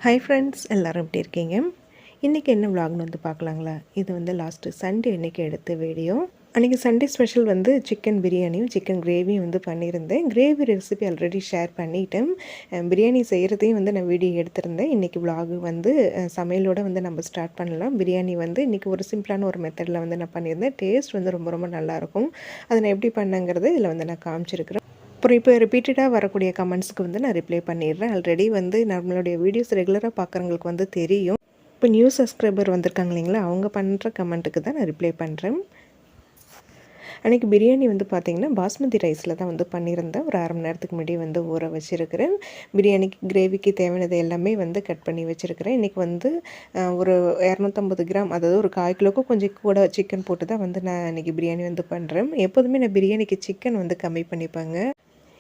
Hi friends, எல்லோரும் எப்படி இருக்கீங்க? இன்றைக்கி என்ன விலாக்னு வந்து பார்க்கலாங்களா? இது வந்து லாஸ்ட்டு சண்டே அன்றைக்கி எடுத்த வீடியோ. அன்றைக்கி சண்டே ஸ்பெஷல் வந்து சிக்கன் பிரியாணியும் சிக்கன் கிரேவியும் வந்து பண்ணியிருந்தேன். கிரேவி ரெசிபி ஆல்ரெடி ஷேர் பண்ணிட்டேன். பிரியாணி செய்கிறதையும் வந்து நான் வீடியோ எடுத்திருந்தேன். இன்றைக்கி விலாகு வந்து சமையலோடு வந்து நம்ம ஸ்டார்ட் பண்ணலாம். பிரியாணி வந்து இன்றைக்கி ஒரு சிம்பிளான ஒரு மெத்தடில் வந்து நான் பண்ணியிருந்தேன். டேஸ்ட் வந்து ரொம்ப ரொம்ப நல்லாயிருக்கும். அதை நான் எப்படி பண்ணேங்கிறது இதில் வந்து நான் காமிச்சிருக்கிறேன். அப்புறம் இப்போ ரிப்பீட்டடாக வரக்கூடிய கமெண்ட்ஸ்க்கு வந்து நான் ரிப்ளை பண்ணிடுறேன். ஆல்ரெடி வந்து நம்மளுடைய வீடியோஸ் ரெகுலராக பார்க்குறவங்களுக்கு வந்து தெரியும். இப்போ நியூ சப்ஸ்கிரைபர் வந்திருக்காங்க இல்லைங்களா, அவங்க பண்ணுற கமெண்ட்டுக்கு தான் நான் ரிப்ளை பண்ணுறேன். அன்றைக்கி பிரியாணி வந்து பார்த்திங்கன்னா பாஸ்மதி ரைஸில் தான் வந்து பண்ணியிருந்தேன். ஒரு அரை மணி நேரத்துக்கு முன்னாடி வந்து ஊற வச்சுருக்கிறேன். பிரியாணிக்கு கிரேவிக்கு தேவையானது எல்லாமே வந்து கட் பண்ணி வச்சுருக்கிறேன். இன்றைக்கி வந்து ஒரு 250 கிராம், அதாவது ஒரு 1/4 கிலோவுக்கும் கொஞ்சம் கூட சிக்கன் போட்டு தான் வந்து நான் இன்றைக்கி பிரியாணி வந்து பண்ணுறேன். எப்போதுமே நான் பிரியாணிக்கு சிக்கன் வந்து கம்மி பண்ணிப்பேங்க.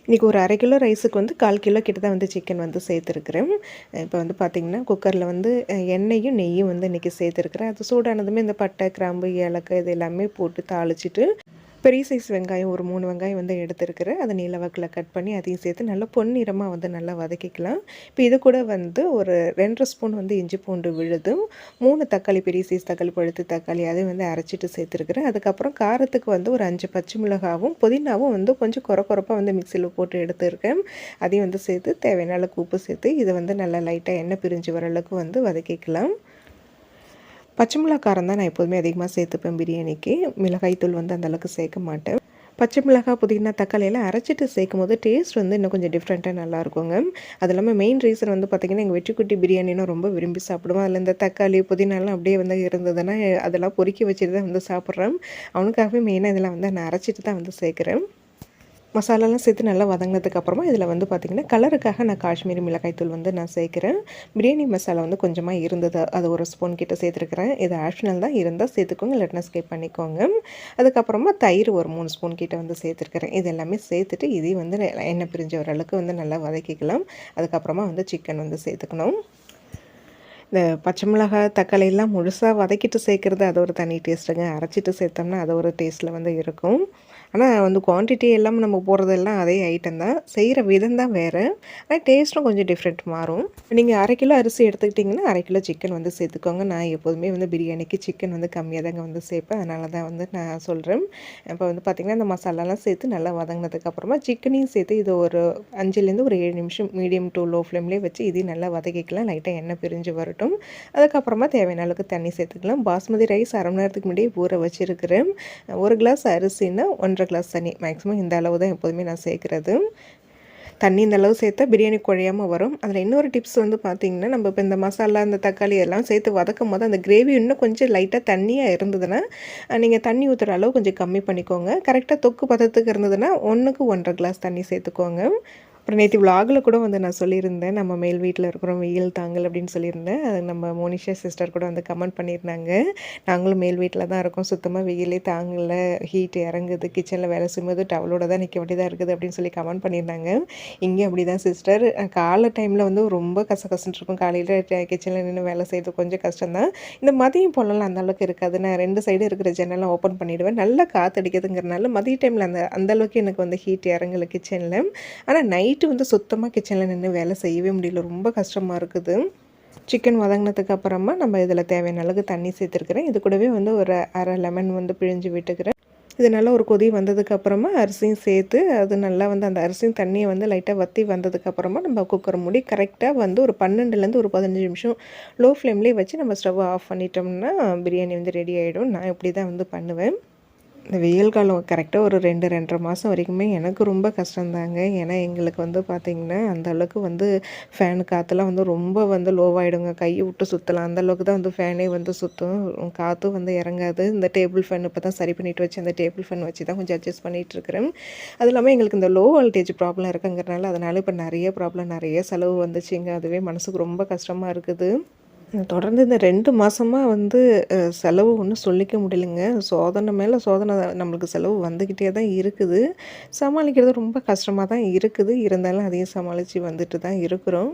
இன்றைக்கி ஒரு 1/2 கிலோ ரைஸுக்கு வந்து 1/4 கிலோ கிட்ட தான் வந்து சிக்கன் வந்து சேர்த்துருக்குறேன். இப்போ வந்து பார்த்திங்கன்னா குக்கரில் வந்து எண்ணெயும் நெய்யும் வந்து இன்றைக்கி சேர்த்துருக்குறேன். அது சூடானதுமே இந்த பட்டை, கிராம்பு, ஏலக்காய் இது எல்லாமே போட்டு தாளிச்சிட்டு பெரிய சைஸ் வெங்காயம் ஒரு 3 வெங்காயம் வந்து எடுத்துருக்கிறேன். அதை நீல வாக்கில் கட் பண்ணி அதையும் சேர்த்து நல்லா பொன்னிறமாக வந்து நல்லா வதக்கிக்கலாம். இப்போ இது கூட வந்து ஒரு 2 ஸ்பூன் வந்து இஞ்சி பூண்டு விழுதும், 3 தக்காளி, பெரிய சைஸ் தக்காளி, பழுத்து தக்காளி அதையும் வந்து அரைச்சிட்டு சேர்த்துருக்குறேன். அதுக்கப்புறம் காரத்துக்கு வந்து ஒரு 5 பச்சை மிளகாவும் புதினாவும் வந்து கொஞ்சம் கொரப்பாக வந்து மிக்சியில் போட்டு எடுத்துருக்கேன். அதையும் வந்து சேர்த்து தேவையான அளவுக்கு உப்பு சேர்த்து இதை வந்து நல்லா லைட்டாக எண்ணெய் பிரிஞ்சு வர அளவுக்கு வந்து வதக்கிக்கலாம். பச்சை மிளகா காரம் தான் நான் எப்போதுமே அதிகமாக சேர்த்துப்பேன் பிரியாணிக்கு. மிளகாய்த்தூள் வந்து அந்தளவுக்கு சேர்க்க மாட்டேன். பச்சை மிளகாய், புதினா, தக்காளியெல்லாம் அரைச்சிட்டு சேர்க்கும் போது டேஸ்ட் வந்து இன்னும் கொஞ்சம் டிஃப்ரெண்ட்டாக நல்லாயிருக்குங்க. அது இல்லாமல் மெயின் ரீசன் வந்து பார்த்திங்கன்னா, எங்கள் வெற்றிக்குட்டி பிரியாணினா ரொம்ப விரும்பி சாப்பிடுவோம். அதில் இந்த தக்காளி, புதினாலாம் அப்படியே வந்து இருந்ததுன்னா அதெல்லாம் பொறுக்கி வச்சுட்டு தான் வந்து சாப்பிட்றேன். அவனுக்காகவே மெயினாக இதெல்லாம் வந்து நான் அரைச்சிட்டு தான் வந்து சேர்க்குறேன். மசாலாலாம் சேர்த்து நல்லா வதங்கினதுக்கப்புறமா இதில் வந்து பார்த்திங்கன்னா கலருக்காக நான் காஷ்மீரி மிளகாய்த்தூள் வந்து நான் சேர்க்குறேன். பிரியாணி மசாலா வந்து கொஞ்சமாக இருந்தது, அது ஒரு ஸ்பூன் கிட்ட சேர்த்துருக்குறேன். இது ஆப்ஷனல் தான், இருந்தால் சேர்த்துக்கோங்க, இல்லைன்னா ஸ்கிப் பண்ணிக்கோங்க. அதுக்கப்புறமா தயிர் ஒரு 3 ஸ்பூன் கிட்ட வந்து சேர்த்துருக்குறேன். இது எல்லாமே சேர்த்துட்டு இதையும் வந்து எண்ணெய் பிரிஞ்ச ஓரளவுக்கு வந்து நல்லா வதக்கிக்கலாம். அதுக்கப்புறமா வந்து சிக்கன் வந்து சேர்த்துக்கணும். இந்த பச்சை மிளகாய், தக்காளியெல்லாம் முழுசாக வதக்கிட்டு சேர்க்குறது அது ஒரு தனி டேஸ்ட்டுங்க. அரைச்சிட்டு சேர்த்தோம்னா அது ஒரு டேஸ்ட்டில் வந்து இருக்கும். ஆனால் வந்து குவான்டிட்டி எல்லாம் நம்ம போடுறதெல்லாம் அதே ஐட்டம் தான், செய்கிற விதம் தான் வேறு. ஆனால் டேஸ்ட்டும் கொஞ்சம் டிஃப்ரெண்ட் மாறும். நீங்கள் 1/2 கிலோ அரிசி எடுத்துக்கிட்டிங்கன்னா 1/2 கிலோ சிக்கன் வந்து சேர்த்துக்கோங்க. நான் எப்போதுமே வந்து பிரியாணிக்கு சிக்கன் வந்து கம்மியாக தாங்க வந்து சேர்ப்பேன். அதனால தான் வந்து நான் சொல்கிறேன். இப்போ வந்து பார்த்திங்கன்னா இந்த மசாலாலாம் சேர்த்து நல்லா வதங்கினதுக்கப்புறமா சிக்கனையும் சேர்த்து இது ஒரு 5லேருந்து ஒரு 7 நிமிஷம் மீடியம் டு லோ ஃப்ளேம்லேயே வச்சு இதையும் நல்லா வதக்கிக்கலாம். லைட்டாக எண்ணெய் பிரிஞ்சு வரட்டும். அதுக்கப்புறமா தேவையான அளவுக்கு தண்ணி சேர்த்துக்கலாம். பாஸ்மதி ரைஸ் அரை மணி நேரத்துக்கு முன்னாடியே ஊற வச்சுருக்கிறேன். 1 கிளாஸ் அரிசின்னா 1 1/2 கிளாஸ் தண்ணி, மேக்ஸிமம் இந்த அளவு தான் எப்போதுமே நான் சேர்க்குறது. தண்ணி இந்த அளவு சேர்த்தா பிரியாணி குழையாமல் வரும். அதில் இன்னொரு டிப்ஸ் வந்து பார்த்திங்கன்னா, நம்ம இப்போ இந்த மசாலா, இந்த தக்காளி எல்லாம் சேர்த்து வதக்கும் போது அந்த கிரேவி இன்னும் கொஞ்சம் லைட்டாக தண்ணியாக இருந்ததுன்னா நீங்கள் தண்ணி ஊற்றுற அளவு கொஞ்சம் கம்மி பண்ணிக்கோங்க. கரெக்டாக தொக்கு பதத்துக்கு இருந்ததுன்னா 1க்கு 1 1/2 கிளாஸ் தண்ணி சேர்த்துக்கோங்க. அப்புறம் நேற்று விலாகில் கூட வந்து நான் சொல்லியிருந்தேன், நம்ம மேல் வீட்டில் இருக்கிறோம், வெயில் தாங்கல் அப்படின்னு சொல்லியிருந்தேன். அது நம்ம மோனிஷா சிஸ்டர் கூட வந்து கமெண்ட் பண்ணியிருந்தாங்க. நாங்களும் மேல் வீட்டில் தான் இருக்கோம், சுத்தமாக வெயிலே தாங்கலை, ஹீட் இறங்குது, கிச்சனில் வேலை செய்யும்போது டவலோட தான் நிற்க வேண்டியதாக இருக்குது அப்படின்னு சொல்லி கமெண்ட் பண்ணியிருந்தாங்க. இங்கேயும் அப்படி தான் சிஸ்டர். காலை டைமில் வந்து ரொம்ப கசகசன்னு இருக்கும். காலையில் கிச்சனில் நின்று வேலை செய்கிறது கொஞ்சம் கஷ்டம்தான். இந்த மதியம் போலலாம் அந்த அளவுக்கு இருக்காது. நான் 2 சைடு இருக்கிற ஜன்னலாம் ஓப்பன் பண்ணிவிடுவேன். நல்லா காற்றடிக்குதுங்கிறனால மதிய டைமில் அந்த அளவுக்கு எனக்கு வந்து ஹீட் இறங்கலை கிச்சனில். ஆனால் நைட்டு வந்து சுத்தமாக கிச்சனில் நின்று வேலை செய்யவே முடியல, ரொம்ப கஷ்டமாக இருக்குது. சிக்கன் வதங்கினதுக்கு அப்புறமா நம்ம இதில் தேவையான அளவுக்கு தண்ணி சேர்த்துருக்குறேன். இது கூடவே வந்து ஒரு அரை லெமன் வந்து பிழிஞ்சு விட்டுக்கிறேன். இது நல்லா ஒரு கொதி வந்ததுக்கப்புறமா அரிசியும் சேர்த்து அது நல்லா வந்து அந்த அரிசியும் தண்ணியை வந்து லைட்டாக வற்றி வந்ததுக்கப்புறமா நம்ம குக்கர் மூடி கரெக்டாக வந்து ஒரு 12லேருந்து ஒரு 15 நிமிஷம் லோ ஃப்ளேம்லேயே வச்சு நம்ம ஸ்டவ் ஆஃப் பண்ணிட்டோம்னா பிரியாணி வந்து ரெடி ஆகிடும். நான் இப்படி தான் வந்து பண்ணுவேன். இந்த வெயில் காலம் கரெக்டாக ஒரு 2 2.5 மாதம் வரைக்குமே எனக்கு ரொம்ப கஷ்டந்தாங்க. ஏன்னா எங்களுக்கு வந்து பார்த்திங்கன்னா அந்த அளவுக்கு வந்து ஃபேன் காற்றுலாம் வந்து ரொம்ப வந்து லோவாகிடுங்க. கையை விட்டு சுற்றலாம், அந்த அளவுக்கு தான் வந்து ஃபேனே வந்து சுற்றும், காற்றும் வந்து இறங்காது. இந்த டேபிள் ஃபேன் இப்போ தான் சரி பண்ணிட்டு வச்சு அந்த டேபிள் ஃபேன் வச்சு தான் கொஞ்சம் அட்ஜஸ்ட் பண்ணிகிட்ருக்கிறேன். அது இல்லாமல் எங்களுக்கு இந்த லோ வோல்டேஜ் ப்ராப்ளம் இருக்குங்கிறனால அதனால் இப்போ நிறைய ப்ராப்ளம், நிறைய செலவு வந்துச்சுங்க. அதுவே மனசுக்கு ரொம்ப கஷ்டமாக இருக்குது. தொடர்ந்து இந்த 2 மாதமா வந்து செலவு ஒன்றும் சொல்லிக்க முடியலைங்க. சோதனை மேலே சோதனை நம்மளுக்கு செலவு வந்துக்கிட்டே தான் இருக்குது. சமாளிக்கிறது ரொம்ப கஷ்டமாக தான் இருக்குது. இருந்தாலும் அதையும் சமாளித்து வந்துட்டு தான் இருக்கிறோம்.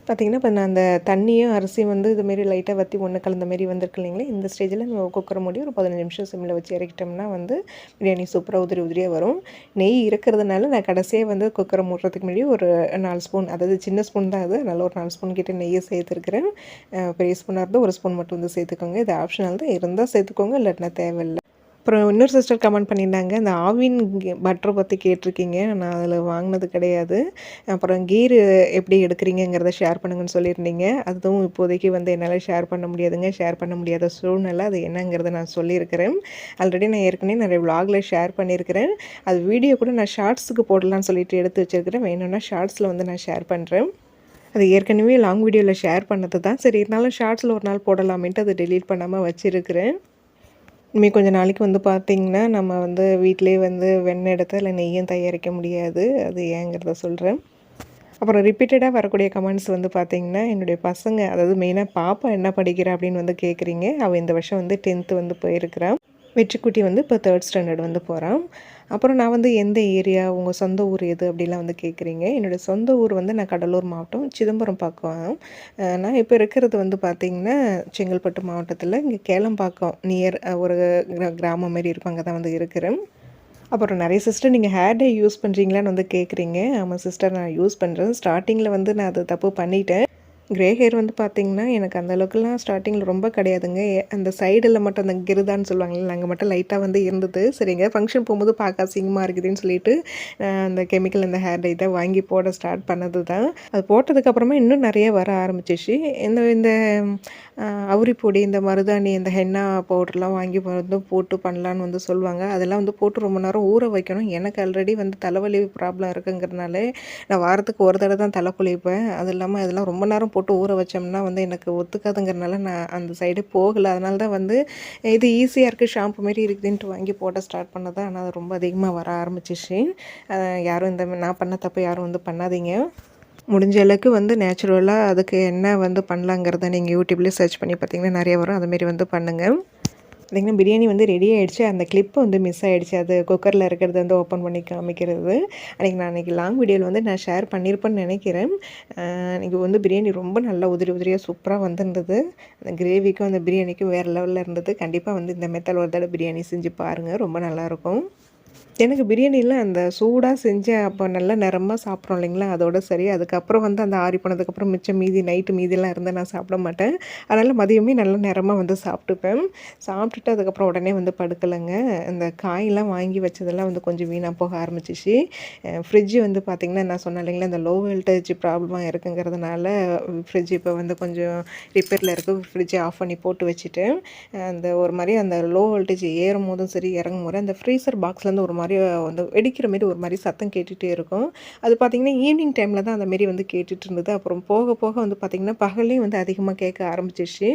பார்த்திங்கன்னா, இப்போ நான் அந்த தண்ணியும் அரிசியும் வந்து இதுமாரி லைட்டாக வற்றி ஒன்று கலந்த மாரி வந்திருக்கு இல்லைங்களா, இந்த ஸ்டேஜில் நம்ம குக்கரை மூடி ஒரு 15 நிமிஷம் சிம்மில் வச்சு இறக்கிட்டோம்னா வந்து பிரியாணி சூப்பராக உதிரி உதிரியாக வரும். நெய் இருக்கிறதுனால நான் கடைசியாக வந்து குக்கரை மூடுறதுக்கு முன்னாடி ஒரு 4 ஸ்பூன், அதாவது சின்ன ஸ்பூன் தான் அது, அதனால் ஒரு 4 ஸ்பூன் கிட்ட நெய்யை சேர்த்துருக்கிறேன். பெரிய ஸ்பூனாக இருந்தால் ஒரு ஸ்பூன் மட்டும் வந்து சேர்த்துக்கோங்க. இது ஆப்ஷனல் தான், இருந்தால் சேர்த்துக்கோங்க, இல்லாட்டினா தேவையில்லை. அப்புறம் இன்னொரு சிஸ்டர் கமெண்ட் பண்ணியிருந்தாங்க, இந்த ஆவின் பட்டரை பற்றி கேட்டிருக்கீங்க. நான் அதில் வாங்கினது கிடையாது. அப்புறம் கீரு எப்படி எடுக்கிறீங்கங்கிறத ஷேர் பண்ணுங்கன்னு சொல்லியிருந்தீங்க. அதுவும் இப்போதைக்கு வந்து என்னால் ஷேர் பண்ண முடியாதுங்க. ஷேர் பண்ண முடியாத சூழ்நிலை. அது என்னங்கிறத நான் சொல்லியிருக்கிறேன். ஆல்ரெடி நான் ஏற்கனவே நிறைய விலாகில் ஷேர் பண்ணியிருக்கிறேன். அது வீடியோ கூட நான் ஷார்ட்ஸுக்கு போடலான்னு சொல்லிட்டு எடுத்து வச்சுருக்கிறேன். வேணும்னா ஷார்ட்ஸில் வந்து நான் ஷேர் பண்ணுறேன். அது ஏற்கனவே லாங் வீடியோவில் ஷேர் பண்ணது தான். சரி, இருந்தாலும் ஷார்ட்ஸில் ஒரு நாள் போடலாமேன்ட்டு அதை டெலீட் பண்ணாமல் வச்சுருக்கிறேன். இனிமேல் கொஞ்சம் நாளைக்கு வந்து பார்த்திங்கன்னா, நம்ம வந்து வீட்டிலேயே வந்து வெண்ணெய் எடுத்து இல்லை நெய்யும் தயாரிக்க முடியாது. அது ஏங்கிறத சொல்கிறேன். அப்புறம் ரிப்பீட்டடாக வரக்கூடிய கமெண்ட்ஸ் வந்து பார்த்திங்கன்னா, என்னுடைய பசங்க, அதாவது மெயினாக பாப்பா என்ன படிக்கிறா அப்படின்னு வந்து கேட்குறீங்க. அவள் இந்த வருஷம் வந்து 10th வந்து போயிருக்கிறான். வெற்றிக்குட்டி வந்து இப்போ 3rd ஸ்டாண்டர்ட் வந்து போகிறான். அப்புறம் நான் வந்து எந்த ஏரியா, உங்கள் சொந்த ஊர் எது அப்படிலாம் வந்து கேட்குறீங்க. என்னோடய சொந்த ஊர் வந்து நான் கடலூர் மாவட்டம், சிதம்பரம் பக்கம். நான் இப்போ இருக்கிறது வந்து பார்த்திங்கன்னா, செங்கல்பட்டு மாவட்டத்தில் இங்கே கேளம்பாக்கம் நியர் ஒரு கிராமம் மாரி இருக்கும், அங்கே தான் வந்து இருக்கிறேன். அப்புறம் நிறைய சிஸ்டர் நீங்கள் ஹேர் டை யூஸ் பண்ணுறீங்களான்னு வந்து கேட்குறீங்க. ஆமாம் சிஸ்டர், நான் யூஸ் பண்ணுறேன். ஸ்டார்டிங்கில் வந்து நான் அது தப்பு பண்ணிட்டேன். கிரே ஹேர் வந்து பார்த்திங்கன்னா, எனக்கு அந்த அளவுக்குலாம் ஸ்டார்டிங்கில் ரொம்ப கிடையாதுங்க. அந்த சைடில் மட்டும் அந்த கிருதான்னு சொல்லுவாங்கல்ல, அங்கே மட்டும் லைட்டாக வந்து இருந்தது. சரிங்க, ஃபங்க்ஷன் போகும்போது பார்க்க அசிங்கமாக இருக்குதுன்னு சொல்லிட்டு அந்த கெமிக்கல் அந்த ஹேர் டை தான் வாங்கி போட ஸ்டார்ட் பண்ணது தான். அது போட்டதுக்கப்புறமா இன்னும் நிறைய வர ஆரம்பிச்சிச்சு. இந்த இந்த அவுரி பொடி, இந்த மருதாணி, இந்த ஹென்னா பவுடர்லாம் வாங்கி வந்து போட்டு பண்ணலான்னு வந்து சொல்லுவாங்க. அதெல்லாம் வந்து போட்டு ரொம்ப நேரம் ஊற வைக்கணும். எனக்கு ஆல்ரெடி வந்து தலைவலி ப்ராப்ளம் இருக்குங்கிறதுனால நான் வாரத்துக்கு ஒரு தடவை தான் தலை குளிப்பேன். அது இல்லாமல் அதெல்லாம் ரொம்ப நேரம் போட்டு ஊற வச்சோம்னா வந்து எனக்கு ஒத்துக்காதுங்கிறனால நான் அந்த சைடு போகலை. அதனால தான் வந்து இது ஈஸியாக இருக்குது, ஷாம்பு மாரி இருக்குதுன்ட்டு வாங்கி போட ஸ்டார்ட் பண்ணது. ஆனால் அது ரொம்ப அதிகமாக வர ஆரம்பிச்சிச்சு. யாரும் நான் பண்ண தப்பு யாரும் வந்து பண்ணாதீங்க. முடிஞ்ச அளவுக்கு வந்து நேச்சுரலாக அதுக்கு என்ன வந்து பண்ணலாங்கிறத நீங்கள் யூடியூப்லேயே சர்ச் பண்ணி பார்த்தீங்கன்னா நிறைய வரும். அதுமாரி வந்து பண்ணுங்கள். பார்த்திங்கன்னா, பிரியாணி வந்து ரெடி ஆகிடுச்சு. அந்த கிளிப்பு வந்து மிஸ் ஆகிடுச்சு. அது குக்கரில் இருக்கிறது வந்து ஓப்பன் பண்ணி காமிக்கிறது. அன்றைக்கி லாங் வீடியோவில் வந்து நான் ஷேர் பண்ணியிருப்பேன்னு நினைக்கிறேன். அன்றைக்கி வந்து பிரியாணி ரொம்ப நல்லா உதிரி உதிரியாக சூப்பராக வந்திருந்தது. அந்த கிரேவிக்கும் அந்த பிரியாணிக்கும் வேறு லெவலில் இருந்தது. கண்டிப்பாக வந்து இந்த மெத்தட் ஒரு தடவை பிரியாணி செஞ்சு பாருங்கள், ரொம்ப நல்லாயிருக்கும். எனக்கு பிரியாணியில் அந்த சூடாக செஞ்சு அப்போ நல்லா நிறமாக சாப்பிட்றோம் இல்லைங்களா, அதோட சரி. அதுக்கப்புறம் வந்து அந்த ஆறி போனதுக்கப்புறம் மிச்சம் மீதி நைட்டு மீதிலாம் இருந்தால் நான் சாப்பிட மாட்டேன். அதனால் மதியமே நல்லா நிறமாக வந்து சாப்பிட்டுப்பேன். சாப்பிட்டுட்டு அதுக்கப்புறம் உடனே வந்து படுக்கலைங்க. இந்த காயெல்லாம் வாங்கி வச்சதெல்லாம் வந்து கொஞ்சம் வீணாக போக ஆரம்பிச்சிச்சு. ஃப்ரிட்ஜு வந்து பார்த்திங்கன்னா, நான் சொன்னேன் இல்லைங்களா, இந்த லோ வோல்டேஜ் ப்ராப்ளமாக இருக்குங்கிறதுனால ஃப்ரிட்ஜ் இப்போ வந்து கொஞ்சம் ரிப்பேரில் இருக்குது. ஃப்ரிட்ஜை ஆஃப் பண்ணி போட்டு வச்சுட்டேன். அந்த ஒரு மாதிரி அந்த லோ வோல்டேஜ் ஏறும் போதும் சரி, இறங்கும் போது அந்த ஃப்ரீசர் பாக்ஸ்லேருந்து ஒரு மாதிரி வந்து வெடிக்கிற மாரி ஒரு மாதிரி சத்தம் கேட்டுகிட்டே இருக்கும். அது பார்த்திங்கன்னா ஈவினிங் டைமில் தான் அந்தமாரி வந்து கேட்டுட்டு இருந்தது. அப்புறம் போக போக வந்து பார்த்திங்கன்னா பகல்லையும் வந்து அதிகமாக கேட்க ஆரம்பிச்சிச்சு.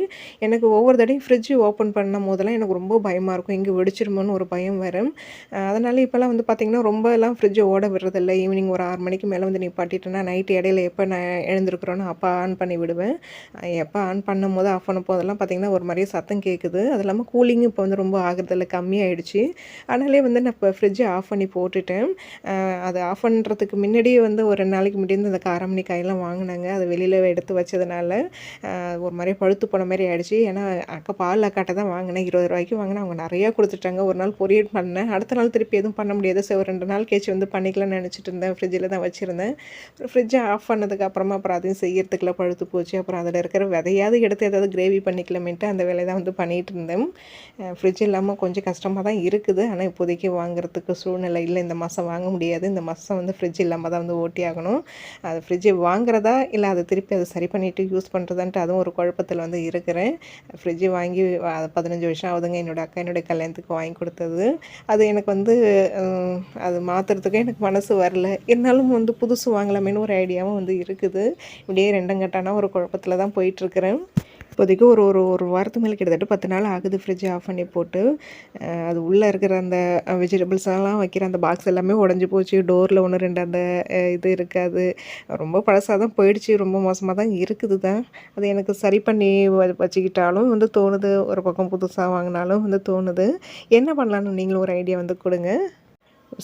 எனக்கு ஒவ்வொரு தடையும் ஃப்ரிட்ஜு ஓப்பன் பண்ணும் போதெல்லாம் எனக்கு ரொம்ப பயமாக இருக்கும், இங்கே வெடிச்சிருமோன்னு ஒரு பயம் வரும். அதனால் இப்போல்லாம் வந்து பார்த்திங்கன்னா ரொம்பலாம் ஃப்ரிட்ஜை ஓட விடுறதில்ல. ஈவினிங் ஒரு 6 மணிக்கு மேலே வந்து நிப்பாட்டிட்டேன்னா நைட்டு இடையில எப்போ நான் எழுந்திருக்கிறோன்னு அப்போ ஆன் பண்ணி விடுவேன். எப்போ ஆன் பண்ணும் போது ஆஃப் பண்ணும் போதெல்லாம் பார்த்திங்கன்னா ஒரு மாதிரியே சத்தம் கேட்குது. அது இல்லாமல் கூலிங்கும் இப்போ வந்து ரொம்ப ஆகிறதில்ல, கம்மியாயிடுச்சு. அதனாலே வந்து நான் இப்போ ஃப்ரிட்ஜை ஆஃப் பண்ணி போட்டுட்டேன். அது ஆஃப் பண்ணுறதுக்கு முன்னாடியே வந்து ஒரு 2 நாளைக்கு முன்னாடி அந்த காராமணி காயெல்லாம் வாங்கினாங்க. அது வெளியில் எடுத்து வச்சதுனால ஒரு மாதிரி பழுத்து போன மாதிரி ஆகிடுச்சு. ஏன்னா பால் அக்காட்டை தான் வாங்கினேன், 20 ரூபாய்க்கு வாங்கினேன். அவங்க நிறையா கொடுத்துட்டாங்க. ஒரு நாள் பொரியல் பண்ணேன், அடுத்த நாள் திருப்பி எதுவும் பண்ண முடியாது. சரி, ஒரு 2 நாள் கழிச்சு வந்து பண்ணிக்கலாம்னு நினச்சிட்டு இருந்தேன். ஃப்ரிட்ஜில் தான் வச்சுருந்தேன். ஃப்ரிட்ஜை ஆஃப் பண்ணதுக்கு அப்புறமா அப்புறம் அதையும் செய்யறதுக்குள்ள பழுத்து போச்சு. அப்புறம் அதில் இருக்கிற விதையாவது எடுத்து ஏதாவது கிரேவி பண்ணிக்கலாமேன்ட்டு அந்த வேலையை தான் வந்து பண்ணிகிட்டு இருந்தேன். ஃப்ரிட்ஜ் இல்லாமல் கொஞ்சம் கஷ்டமாக தான் இருக்குது. ஆனால் இப்போதைக்கு வாங்குறதுக்கு சூழ்நிலை இல்லை. இந்த மாதம் வாங்க முடியாது. இந்த மாதம் வந்து ஃப்ரிட்ஜ் இல்லாமல் தான் வந்து ஓட்டி ஆகணும். அது ஃப்ரிட்ஜு வாங்குறதா இல்லை அதை திருப்பி அதை சரி பண்ணிவிட்டு யூஸ் பண்ணுறதான்ட்டு அதுவும் ஒரு குழப்பத்தில் வந்து இருக்கிறேன். ஃப்ரிட்ஜு வாங்கி 15 வருஷம் ஆகுதுங்க. என்னுடைய கல்யாணத்துக்கு வாங்கி கொடுத்தது. அது எனக்கு வந்து அது மாற்றுறதுக்கு எனக்கு மனசு வரல. இருந்தாலும் வந்து புதுசு வாங்கலாமேன்னு ஒரு ஐடியாவும் வந்து இருக்குது. இப்படியே ரெண்டங்கட்டானா ஒரு குழப்பத்தில் தான் போயிட்டுருக்கிறேன். இப்போதைக்கு ஒரு ஒரு ஒரு வாரத்துக்கு மேலே கிட்டத்தட்ட 10 நாள் ஆகுது ஃப்ரிட்ஜ் ஆஃப் பண்ணி போட்டு. அது உள்ளே இருக்கிற அந்த வெஜிடபிள்ஸ் எல்லாம் வைக்கிற அந்த பாக்ஸ் எல்லாமே உடஞ்சி போச்சு. டோரில் 1, 2 அந்த இது இருக்காது. ரொம்ப பழசாக தான் போயிடுச்சு. ரொம்ப மோசமாக தான் இருக்குது தான். அது எனக்கு சரி பண்ணி வச்சுக்கிட்டாலும் வந்து தோணுது, ஒரு பக்கம் புதுசாக வாங்கினாலும் வந்து தோணுது. என்ன பண்ணலான்னு நீங்களும் ஒரு ஐடியா வந்து கொடுங்க.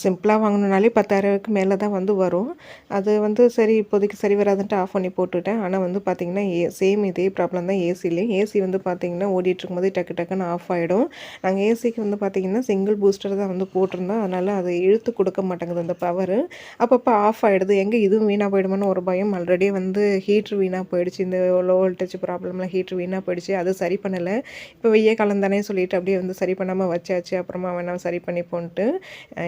சிம்பிளாக வாங்கணுனாலே 10,000க்கு மேலே தான் வந்து வரும். அது வந்து சரி இப்போதைக்கு சரி வராதுன்ட்டு ஆஃப் பண்ணி போட்டுட்டேன். ஆனால் வந்து பார்த்திங்கன்னா சேம் இதே ப்ராப்ளம் தான் ஏசிலேயும். ஏசி வந்து பார்த்திங்கன்னா ஓடிட்டுருக்கும்போதே டக்கு டக்குன்னு ஆஃப் ஆகிடும். நாங்கள் ஏசிக்கு வந்து பார்த்திங்கன்னா சிங்கிள் பூஸ்டர் தான் வந்து போட்டிருந்தோம். அதனால் அது இழுத்து கொடுக்க மாட்டேங்குது அந்த பவரு. அப்பப்போ ஆஃப் ஆகிடுது. எங்கே இதுவும் வீணாக போயிடுமோன்னு ஒரு பயம். ஆல்ரெடி வந்து ஹீட்ரு வீணாக போயிடுச்சு. இந்த லோ வோல்டேஜ் ப்ராப்ளம்லாம் ஹீட்ரு வீணாக போயிடுச்சு. அது சரி பண்ணலை. இப்போ வெய்ய காலம் தானே சொல்லிட்டு அப்படியே வந்து சரி பண்ணாமல் வச்சாச்சு. அப்புறமா வேணால் சரி பண்ணிப்போன்ட்டு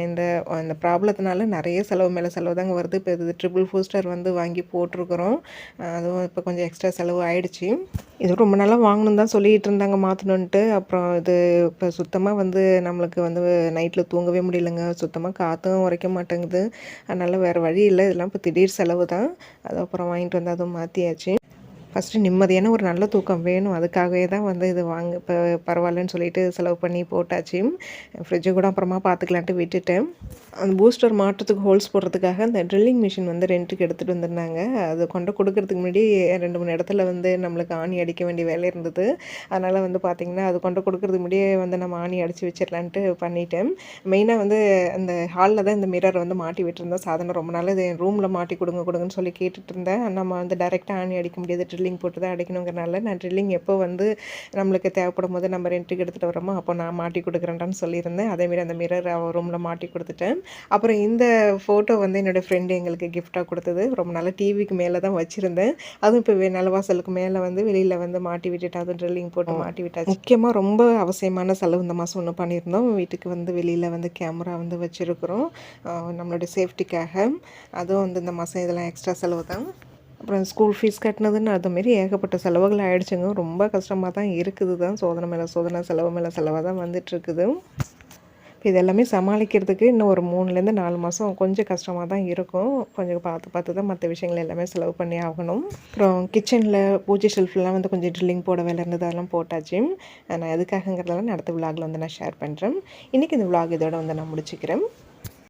இந்த அந்த ப்ராப்ளத்தினால நிறைய செலவு மேலே செலவு தாங்க வருது. இப்போ இது ட்ரிபிள் பூஸ்டர் வந்து வாங்கி போட்டிருக்கிறோம். அதுவும் இப்போ கொஞ்சம் எக்ஸ்ட்ரா செலவு ஆயிடுச்சு. இது ரொம்ப நாளாக வாங்கணுன்னு தான் சொல்லிகிட்டு இருந்தாங்க மாற்றணுன்ட்டு. அப்புறம் இது இப்போ சுத்தமாக வந்து நம்மளுக்கு வந்து நைட்டில் தூங்கவே முடியலங்க. சுத்தமாக காற்றும் உரைக்க மாட்டேங்குது. அதனால் வேறு வழி இல்லை. இதெல்லாம் இப்போ திடீர் செலவு தான். அது அப்புறம் வாங்கிட்டு வந்து அதுவும் மாற்றியாச்சு. ஃபஸ்ட்டு நிம்மதியான ஒரு நல்ல தூக்கம் வேணும். அதுக்காகவே தான் வந்து இது வாங்க இப்போ பரவாயில்லன்னு சொல்லிட்டு செலவு பண்ணி போட்டாச்சு. ஃப்ரிட்ஜு கூட அப்புறமா பார்த்துக்கலான்ட்டு விட்டுட்டேன். அந்த பூஸ்டர் மாட்டுறதுக்கு ஹோல்ஸ் போடுறதுக்காக அந்த ட்ரில்லிங் மிஷின் வந்து ரெண்ட்டுக்கு எடுத்துகிட்டு வந்திருந்தாங்க. அது கொண்டு கொடுக்கறதுக்கு முன்னாடி 2, 3 இடத்துல வந்து நம்மளுக்கு ஆணி அடிக்க வேண்டிய வேலை இருந்தது. அதனால் வந்து பார்த்திங்கன்னா அது கொண்டு கொடுக்கறதுக்கு முன்னாடியே வந்து நம்ம ஆணி அடித்து வச்சிடலான்ட்டு பண்ணிட்டேன். மெயினாக வந்து அந்த ஹாலில் தான் இந்த மிரர் வந்து மாட்டி விட்டுருந்தோம். சாதனம் ரொம்ப நாள் இது என் ரூமில் மாட்டி கொடுங்கன்னு சொல்லி கேட்டுட்டு இருந்தேன். நம்ம வந்து டைரெக்டாக ஆணி அடிக்க முடியாது. ட்ரில்லிங் போட்டு தான் அடிக்கணுங்கிறனால நான் ட்ரில்லிங் எப்போ வந்து நம்மளுக்கு தேவைப்படும் போது நம்ம ரெண்ட்டுக்கு எடுத்துகிட்டு வரோமோ அப்போ நான் மாட்டி கொடுக்குறேன்டான்னு சொல்லியிருந்தேன். அதேமாரி அந்த மிரர் அவள் ரூமில் மாட்டி கொடுத்துட்டேன். அப்புறம் இந்த ஃபோட்டோ வந்து என்னோடய ஃப்ரெண்டு எங்களுக்கு கிஃப்டாக கொடுத்தது. ரொம்ப நாள் டிவிக்கு மேலே தான் வச்சுருந்தேன். அதுவும் இப்போ நிலவாசலுக்கு மேலே வந்து வெளியில் வந்து மாட்டி விட்டுட்டு அதுவும் ட்ரில்லிங் போட்டு மாட்டி விட்டாச்சு. முக்கியமாக ரொம்ப அவசியமான செலவு இந்த மாதம் ஒன்று பண்ணியிருந்தோம். வீட்டுக்கு வந்து வெளியில் வந்து கேமரா வந்து வச்சுருக்குறோம் நம்மளுடைய சேஃப்டிக்காக. அதுவும் வந்து இந்த மாதம் இதெல்லாம் எக்ஸ்ட்ரா செலவு தான். அப்புறம் ஸ்கூல் ஃபீஸ் கட்டினதுன்னு அதுமாரி ஏகப்பட்ட செலவுகள் ஆகிடுச்சுங்க. ரொம்ப கஷ்டமாக தான் இருக்குது தான். சோதனை மேலே சோதனை, செலவு மேலே செலவாக தான் வந்துட்டுருக்குது. இப்போ இதெல்லாமே சமாளிக்கிறதுக்கு இன்னும் ஒரு 3லேருந்து 4 மாதம் கொஞ்சம் கஷ்டமாக தான் இருக்கும். கொஞ்சம் பார்த்து பார்த்து தான் மற்ற விஷயங்கள் எல்லாமே செலவு பண்ணி ஆகணும். அப்புறம் கிச்சனில் பூஜை ஷெல்ஃப்லாம் வந்து கொஞ்சம் ட்ரில்லிங் போட வேலை இருந்தது, அதெல்லாம் போட்டாச்சு. நான் எதுக்காகங்கிறதெல்லாம் அடுத்த விலாகில் வந்து நான் ஷேர் பண்ணுறேன். இன்றைக்கி இந்த விலாக் இதோட வந்து நான் முடிச்சுக்கிறேன்.